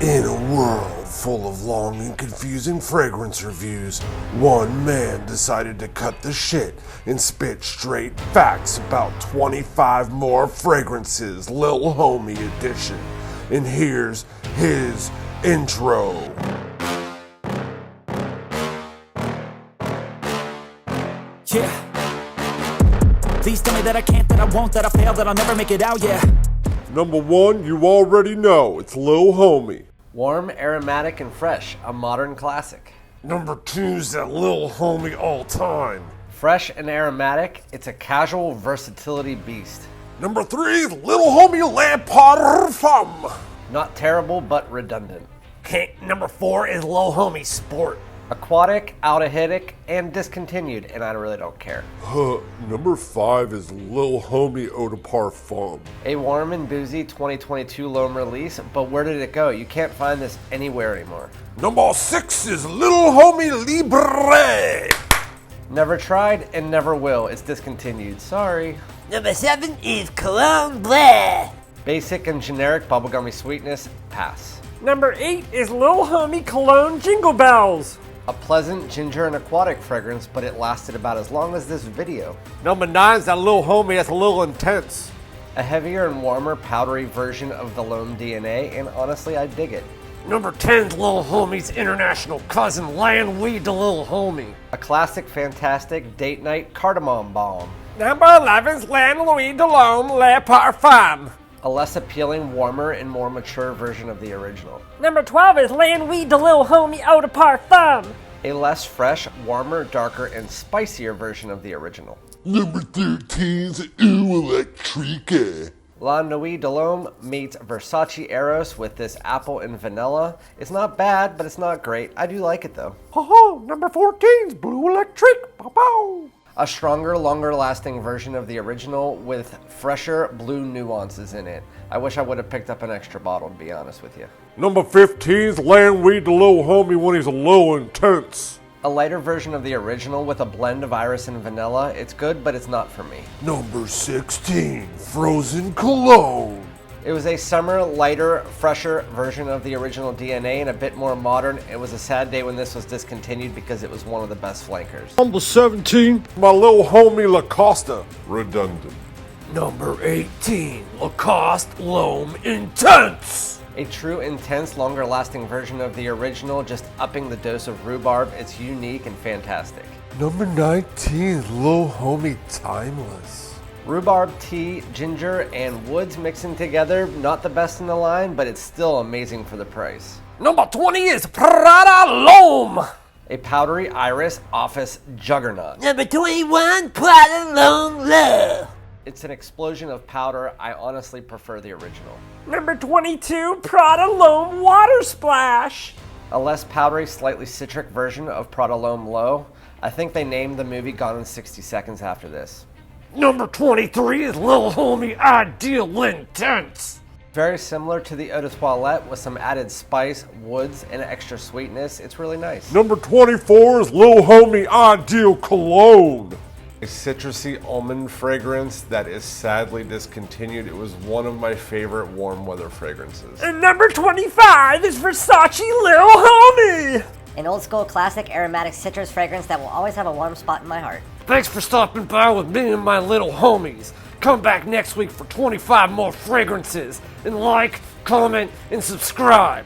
In a world full of long and confusing fragrance reviews, one man decided to cut the shit and spit straight facts about 25 more fragrances, Lil Homie Edition. And here's his intro. Yeah. Please tell me that I can't, that I won't, that I fail, that I'll never make it out, yeah. Number one, you already know, it's Lil Homie. Warm, aromatic, and fresh, a modern classic. Number two's that Lil Homie all time. Fresh and aromatic, it's a casual versatility beast. Number three, Lil Homie Lacoste. Not terrible, but redundant. Number four is Lil Homie Sport. Aquatic, out-of-hitic, and discontinued, and I really don't care. Number five is Lil Homie Eau de Parfum. A warm and boozy 2022 Lhomme release, but where did it go? You can't find this anywhere anymore. Number six is Lil Homie Libre. Never tried and never will. It's discontinued. Sorry. Number seven is Cologne Bleh. Basic and generic bubblegummy sweetness, pass. Number 8 is Lil Homie Cologne Jingle Bells. A pleasant ginger and aquatic fragrance, but it lasted about as long as this video. Number 9 is that Lil Homie that's a little intense. A heavier and warmer powdery version of the Lhomme DNA, and honestly I dig it. Number 10 is Lil Homie's international cousin, Laying Weed to Lil Homie. A classic, fantastic date night cardamom balm. Number 11 is Laying Weed to Lhomme Le Parfum. A less appealing, warmer, and more mature version of the original. Number 12 is Laying Weed to Lil Homie Eau de Parfum. A less fresh, warmer, darker, and spicier version of the original. Number 13 is Eau Electrique. La Nuit de Lhomme meets Versace Eros with this apple and vanilla. It's not bad, but it's not great. I do like it though. Number 14 is Blue Electric. Pow-pow. A stronger, longer-lasting version of the original with fresher blue nuances in it. I wish I would have picked up an extra bottle, to be honest with you. Number 15 is Laying Weed to Lil Homie when he's a little intense. A lighter version of the original with a blend of iris and vanilla. It's good, but it's not for me. Number 16, Frozen Cologne. It was a summer, lighter, fresher version of the original DNA and a bit more modern. It was a sad day when this was discontinued because it was one of the best flankers. Number 17, my Lil Homie Lacoste. Redundant. Number 18, Lacoste Lhomme Intense. A true, intense, longer-lasting version of the original, just upping the dose of rhubarb. It's unique and fantastic. Number 19, Lil Homie Timeless. Rhubarb, tea, ginger, and woods mixing together. Not the best in the line, but it's still amazing for the price. Number 20 is Prada Lhomme. A powdery iris office juggernaut. Number 21, Prada Lhomme Love. It's an explosion of powder. I honestly prefer the original. Number 22, Prada Lhomme Water Splash. A less powdery, slightly citric version of Prada Lhomme Low. I think they named the movie Gone in 60 Seconds after this. Number 23 is Lil Homie Ideal Intense. Very similar to the Eau de Toilette with some added spice, woods, and extra sweetness. It's really nice. Number 24 is Lil Homie Ideal Cologne. A citrusy almond fragrance that is sadly discontinued. It was one of my favorite warm weather fragrances. And number 25 is Versace Lil Homie. An old school classic aromatic citrus fragrance that will always have a warm spot in my heart. Thanks for stopping by with me and my little homies. Come back next week for 25 more fragrances. And like, comment, and subscribe.